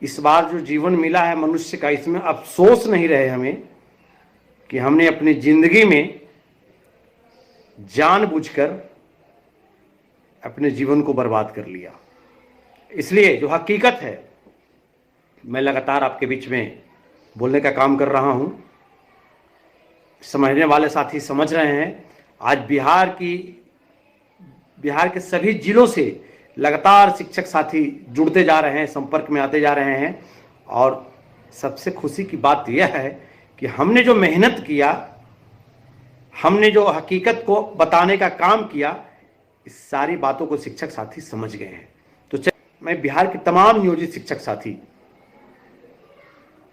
इस बार जो जीवन मिला है मनुष्य का, इसमें अफसोस नहीं रहे हमें कि हमने अपनी जिंदगी में जानबूझकर अपने जीवन को बर्बाद कर लिया। इसलिए जो हकीकत है मैं लगातार आपके बीच में बोलने का काम कर रहा हूं। समझने वाले साथी समझ रहे हैं। आज बिहार के सभी जिलों से लगातार शिक्षक साथी जुड़ते जा रहे हैं, संपर्क में आते जा रहे हैं। और सबसे खुशी की बात यह है कि हमने जो मेहनत किया, हमने जो हकीकत को बताने का काम किया, इस सारी बातों को शिक्षक साथी समझ गए हैं। तो मैं बिहार के तमाम नियोजित शिक्षक साथी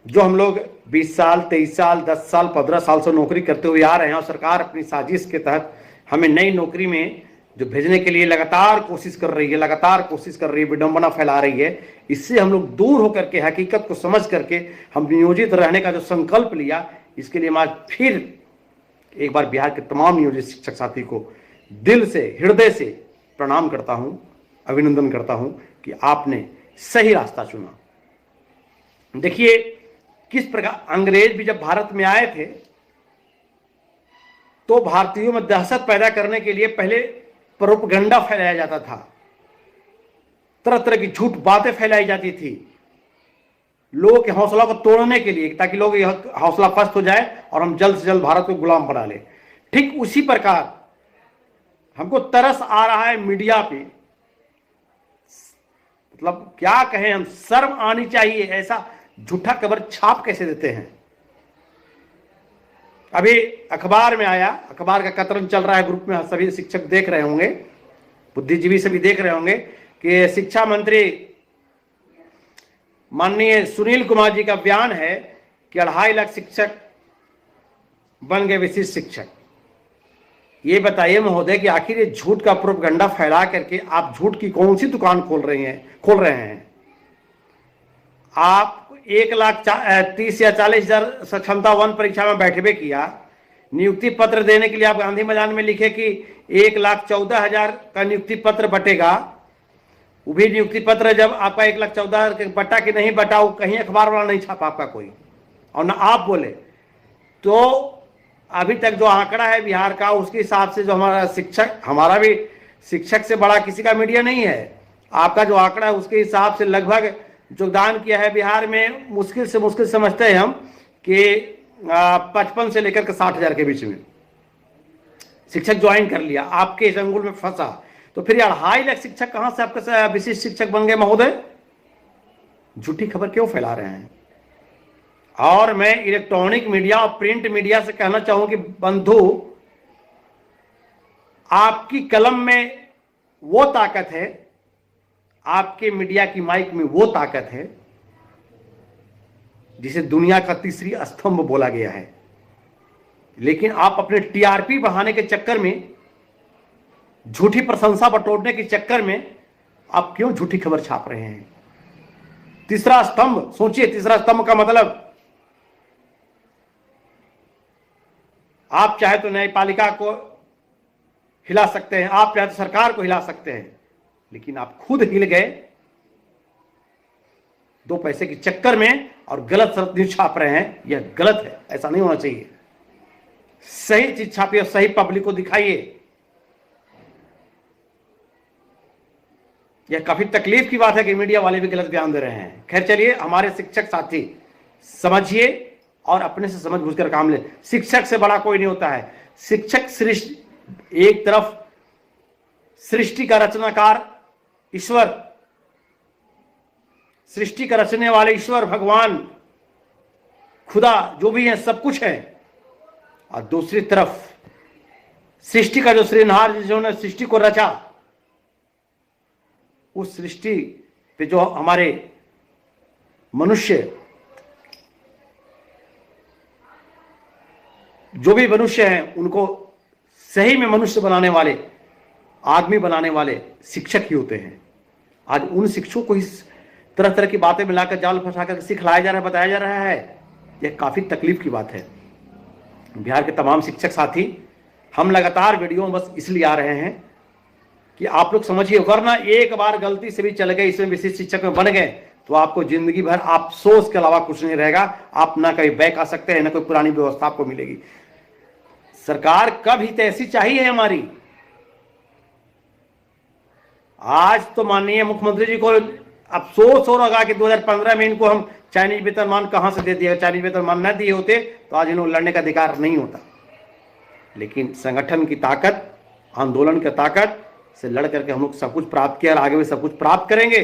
जो हम लोग 20 साल, 23 साल, 10 साल, 15 साल से नौकरी करते हुए आ रहे हैं और सरकार अपनी साजिश के तहत हमें नई नौकरी में जो भेजने के लिए लगातार कोशिश कर रही है, विडंबना फैला रही है, इससे हम लोग दूर होकर के हकीकत को समझ करके हम नियोजित रहने का जो संकल्प लिया, इसके लिए मैं आज फिर एक बार बिहार के तमाम नियोजित शिक्षक साथी को दिल से, हृदय से प्रणाम करता हूं, अभिनंदन करता हूं कि आपने सही रास्ता चुना। देखिए किस प्रकार अंग्रेज भी जब भारत में आए थे तो भारतीयों में दहशत पैदा करने के लिए पहले प्रोपगंडा फैलाया जाता था, तरह तरह की झूठ बातें फैलाई जाती थी लोगों के हौसला को तोड़ने के लिए, ताकि लोग यह हौसला पस्त हो जाए और हम जल्द से जल्द भारत को गुलाम बना ले। ठीक उसी प्रकार हमको तरस आ रहा है मीडिया पे, मतलब क्या कहें, हम शर्म आनी चाहिए, ऐसा झूठा खबर छाप कैसे देते हैं। अभी अखबार में आया, अखबार का कतरन चल रहा है, ग्रुप में सभी शिक्षक देख रहे होंगे, बुद्धिजीवी सभी देख रहे होंगे कि शिक्षा मंत्री माननीय सुनील कुमार जी का बयान है कि 2.5 लाख शिक्षक बन गए विशिष्ट शिक्षक। ये बताइए महोदय कि आखिर ये झूठ का प्रोपगंडा फैला करके आप झूठ की कौन सी दुकान खोल रहे हैं। आप 1,30,000 या 40,000 सक्षमता 1 परीक्षा में बैठबे किया, नियुक्ति पत्र देने के लिए आप गांधी मैदान में लिखे कि 1,14,000 का नियुक्ति पत्र बटेगा। वो भी नियुक्ति पत्र जब आपका 1,14,000 बटा कि नहीं बटा, वो कहीं अखबार वाला नहीं छापा आपका कोई, और ना आप बोले। तो अभी तक जो आंकड़ा है बिहार का, उसके हिसाब से जो हमारा भी शिक्षक से बड़ा किसी का मीडिया नहीं है। आपका जो आंकड़ा है उसके हिसाब से लगभग योगदान किया है बिहार में, मुश्किल से मुश्किल समझते हैं हम कि 55 से लेकर के 60,000 के बीच में शिक्षक ज्वाइन कर लिया। आपके इस अंगुल में फंसा तो फिर 2.5 लाख शिक्षक कहां से आपके विशिष्ट शिक्षक बन गए महोदय? झूठी खबर क्यों फैला रहे हैं? और मैं इलेक्ट्रॉनिक मीडिया और प्रिंट मीडिया से कहना चाहूं कि बंधु, आपकी कलम में वो ताकत है, आपके मीडिया की माइक में वो ताकत है जिसे दुनिया का तीसरी स्तंभ बोला गया है। लेकिन आप अपने टीआरपी बढ़ाने के चक्कर में, झूठी प्रशंसा बटोरने के चक्कर में आप क्यों झूठी खबर छाप रहे हैं? तीसरा स्तंभ, सोचिए, तीसरा स्तंभ का मतलब आप चाहे तो न्यायपालिका को हिला सकते हैं, आप चाहे तो सरकार को हिला सकते हैं, लेकिन आप खुद हिल गए 2 पैसे के चक्कर में और गलत न्यूज छाप रहे हैं। यह गलत है, ऐसा नहीं होना चाहिए। सही चीज छापिए, सही पब्लिक को दिखाइए। यह काफी तकलीफ की बात है कि मीडिया वाले भी गलत बयान दे रहे हैं। खैर चलिए, हमारे शिक्षक साथी समझिए और अपने से समझ बूझकर काम ले। शिक्षक से बड़ा कोई नहीं होता है। शिक्षक सृष्टि, एक तरफ सृष्टि का रचनाकार ईश्वर, सृष्टि का रचने वाले ईश्वर भगवान खुदा जो भी है, सब कुछ है, और दूसरी तरफ सृष्टि का जो सृजनहार जिन्होंने सृष्टि को रचा, उस सृष्टि पे जो हमारे मनुष्य, जो भी मनुष्य हैं, उनको सही में मनुष्य बनाने वाले, आदमी बनाने वाले शिक्षक ही होते हैं। आज उन शिक्षकों को इस तरह तरह की बातें मिलाकर, जाल फंसाकर सिखलाया जा रहा है, बताया जा रहा है। यह काफी तकलीफ की बात है। बिहार के तमाम शिक्षक साथी, हम लगातार वीडियो में बस इसलिए आ रहे हैं कि आप लोग समझिए, वरना एक बार गलती से भी चले गए इसमें विशिष्ट शिक्षक में बन गए तो आपको जिंदगी भर अफसोस के अलावा कुछ नहीं रहेगा। आप ना कहीं बैक आ सकते हैं, ना कोई पुरानी व्यवस्था आपको मिलेगी। सरकार कब हित ऐसी चाहिए हमारी। आज तो माननीय मुख्यमंत्री जी को अफसोस हो रहा कि 2015 में इनको हम चाइनीज वेतनमान कहां से दे दिया। चाइनीज वेतनमान न दिए होते तो आज इन्होंने लड़ने का अधिकार नहीं होता। लेकिन संगठन की ताकत, आंदोलन की ताकत से लड़ करके हम लोग सब कुछ प्राप्त किया और आगे भी सब कुछ प्राप्त करेंगे।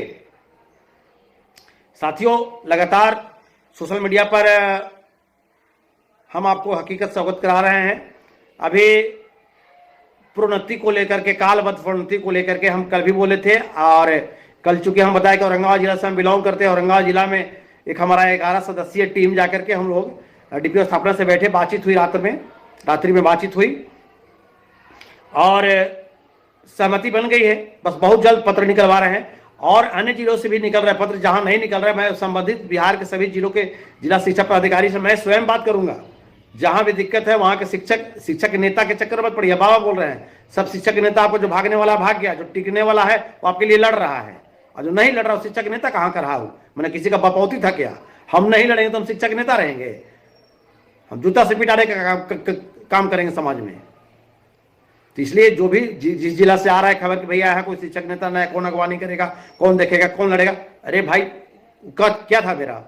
साथियों, लगातार सोशल मीडिया पर हम आपको हकीकत से अवगत करा रहे हैं। अभी प्रोन्नति को लेकर के, कालबद्ध प्रोन्नति को लेकर के हम कल भी बोले थे, और कल चूंकि हम बताया कि औरंगाबाद जिला से हम बिलोंग करते हैं, औरंगाबाद जिला में एक हमारा 11 सदस्यीय टीम जाकर के हम लोग डीपीओ स्थापना से बैठे, बातचीत हुई, रात्रि में बातचीत हुई और सहमति बन गई है। बस बहुत जल्द पत्र निकलवा रहे हैं और अन्य जिलों से भी निकल रहा है पत्र। जहां नहीं निकल रहा है, मैं संबंधित बिहार के सभी जिलों के जिला शिक्षा पदाधिकारी से मैं स्वयं बात करूंगा। जहां भी दिक्कत है वहां के शिक्षक नेता के चक्कर मत पड़िए। बाबा बोल रहे हैं, सब शिक्षक नेता आपको, जो भागने वाला भाग गया, जो टिकने वाला है वो आपके लिए लड़ रहा है, और जो नहीं लड़ रहा शिक्षक नेता कहां का रहा हूं। मैंने किसी का बपौती था क्या? हम नहीं लड़ेंगे तो हम शिक्षक नेता रहेंगे? हम जूता से पिटाने का काम करेंगे समाज में। तो इसलिए जो भी जिस जिला से आ रहा है खबर कि भैया है कोई शिक्षक नेता ना है, कौन अगवानी करेगा, कौन देखेगा, कौन लड़ेगा? अरे भाई क्या था मेरा?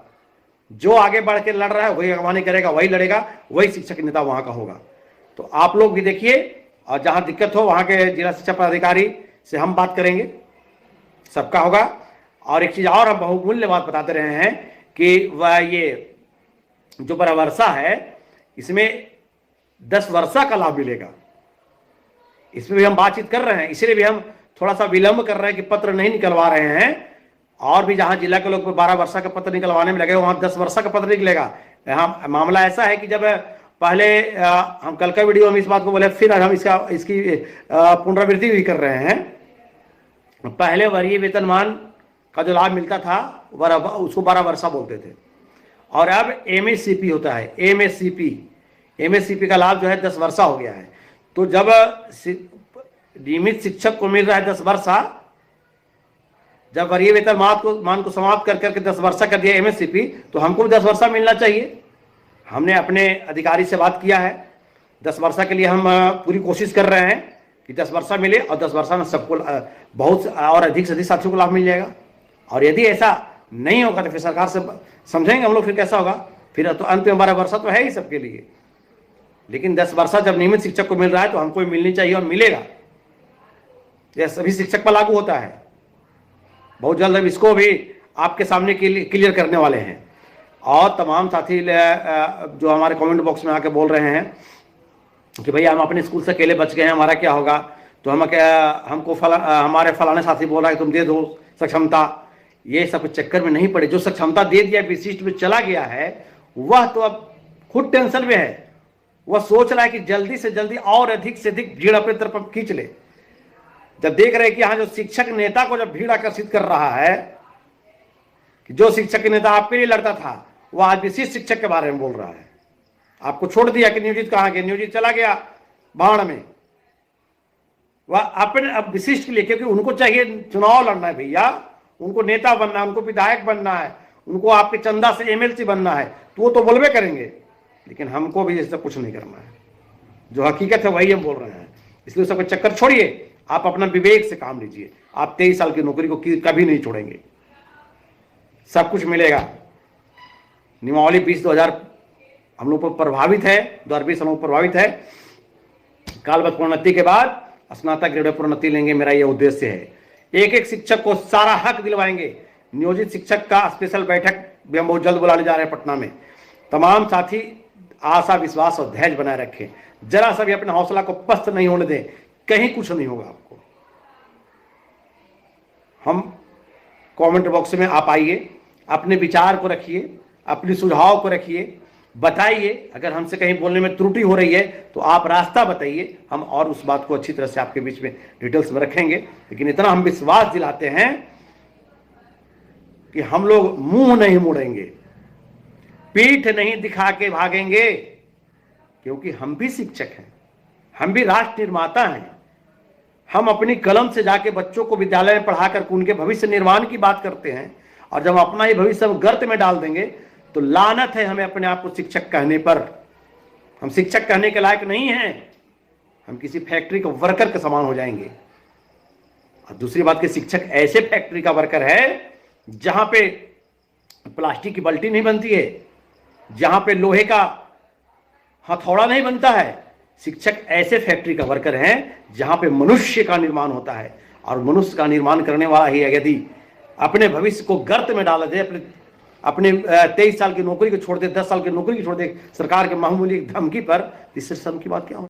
जो आगे बढ़ के लड़ रहा है वही अगवानी करेगा, वही लड़ेगा, वही शिक्षक नेता वहां का होगा। तो आप लोग भी देखिए, और जहां दिक्कत हो वहां के जिला शिक्षा पदाधिकारी से हम बात करेंगे, सबका होगा। और एक चीज और हम बहुमूल्य बात बताते रहे हैं कि वह ये जो वर्षा है इसमें 10 वर्षा का लाभ मिलेगा। इसमें भी हम बातचीत कर रहे हैं, इसलिए भी हम थोड़ा सा विलंब कर रहे हैं कि पत्र नहीं निकलवा रहे हैं। और भी जहां जिला के लोग 12 वर्षा का पत्र निकलवाने में लगे, वहां 10 वर्षा का पत्र निकलेगा। यहाँ मामला ऐसा है कि जब पहले हम कल का वीडियो में इस बात को बोले, फिर हम इसकी पुनरावृत्ति भी कर रहे हैं। पहले वरीय वेतनमान का जो लाभ मिलता था उसको 12 वर्षा बोलते थे, और अब MSCP होता है। MSCP का लाभ जो है 10 वर्षा हो गया है। तो जब नियमित शिक्षक को मिल रहा है 10 वर्षा, जब वरीय वेतन मान को समाप्त कर करके 10 वर्षा कर दिया MSCP, तो हमको भी 10 वर्षा मिलना चाहिए। हमने अपने अधिकारी से बात किया है, 10 वर्षा के लिए हम पूरी कोशिश कर रहे हैं कि 10 वर्षा मिले, और 10 वर्षा में सबको बहुत और अधिक से अधिक साथियों को लाभ मिल जाएगा। और यदि ऐसा नहीं होगा तो फिर सरकार से समझेंगे हम लोग, फिर कैसा होगा। फिर तो अंत में 12 वर्षा तो है ही सबके लिए, लेकिन 10 वर्षा जब नियमित शिक्षक को मिल रहा है तो हमको मिलनी चाहिए और मिलेगा। यह सभी शिक्षक पर लागू होता है। बहुत जल्द हम इसको भी आपके सामने क्लियर करने वाले हैं। और तमाम साथी जो हमारे कमेंट बॉक्स में आके बोल रहे हैं कि भैया हम अपने स्कूल से अकेले बच गए हैं, हमारा क्या होगा, तो हमको हमारे फलाने साथी बोल रहा है तुम दे दो सक्षमता। ये सब चक्कर में नहीं पड़े। जो सक्षमता दे दिया, विशिष्ट में चला गया है, वह तो अब खुद टेंशन में है। वह सोच रहा है कि जल्दी से जल्दी और अधिक से अधिक भीड़ अपनी तरफ खींच ले। जब देख रहे हैं कि यहाँ जो शिक्षक नेता को जब भीड़ आकर्षित कर रहा है, कि जो शिक्षक नेता आपके लिए लड़ता था वह आज विशिष्ट शिक्षक के बारे में बोल रहा है। आपको छोड़ दिया कि नियोजित कहाँ गया, नियोजित चला गया बाढ़ में। वह अपने अब विशिष्ट के लिए, क्योंकि उनको चाहिए चुनाव लड़ना है भैया, उनको नेता बनना है, उनको विधायक बनना है, उनको आपके चंदा से MLC बनना है, तो वो तो बोलबे करेंगे। लेकिन हमको भी इससे कुछ नहीं करना है। जो हकीकत है वही हम बोल रहे हैं। इसलिए सबका चक्कर छोड़िए, आप अपना विवेक से काम लीजिए। आप 23 साल की नौकरी को कभी नहीं छोड़ेंगे, सब कुछ मिलेगा। नियमावली 20 हम लोग पर प्रभावित है, 2020 हम लोग प्रभावित है। कालबद्ध प्रोन्नति के बाद स्नातक ग्रेड में प्रोन्नति लेंगे, मेरा यह उद्देश्य है। एक एक शिक्षक को सारा हक दिलवाएंगे। नियोजित शिक्षक का स्पेशल बैठक भी हम बहुत जल्द बुलाने जा रहे हैं पटना में। तमाम साथी आशा, विश्वास और धैर्य बनाए रखें। जरा सा भी अपने हौसला को पस्त नहीं होने दें, कहीं कुछ नहीं होगा आपको। हम कमेंट बॉक्स में आप आइए, अपने विचार को रखिए, अपने सुझाव को रखिए, बताइए। अगर हमसे कहीं बोलने में त्रुटि हो रही है तो आप रास्ता बताइए, हम और उस बात को अच्छी तरह से आपके बीच में डिटेल्स में रखेंगे। लेकिन इतना हम विश्वास दिलाते हैं कि हम लोग मुंह नहीं मोड़ेंगे, पीठ नहीं दिखा के भागेंगे, क्योंकि हम भी शिक्षक हैं, हम भी राष्ट्र निर्माता हैं। हम अपनी कलम से जाके बच्चों को विद्यालय में पढ़ाकर उनके भविष्य निर्माण की बात करते हैं, और जब अपना ही भविष्य हम गर्त में डाल देंगे तो लानत है हमें अपने आप को शिक्षक कहने पर। हम शिक्षक कहने के लायक नहीं हैं, हम किसी फैक्ट्री के वर्कर के समान हो जाएंगे। और दूसरी बात कि शिक्षक ऐसे फैक्ट्री का वर्कर है जहां पे प्लास्टिक की बाल्टी नहीं बनती है, जहां पे लोहे का हथौड़ा नहीं बनता है। शिक्षक ऐसे फैक्ट्री का वर्कर हैं जहां पे मनुष्य का निर्माण होता है, और मनुष्य का निर्माण करने वाला ही यदि अपने भविष्य को गर्त में डाल दे, अपने 23 साल की नौकरी को छोड़ दे, 10 साल की नौकरी को छोड़ दे सरकार के मामूली धमकी पर, इससे शर्म की बात क्या हो।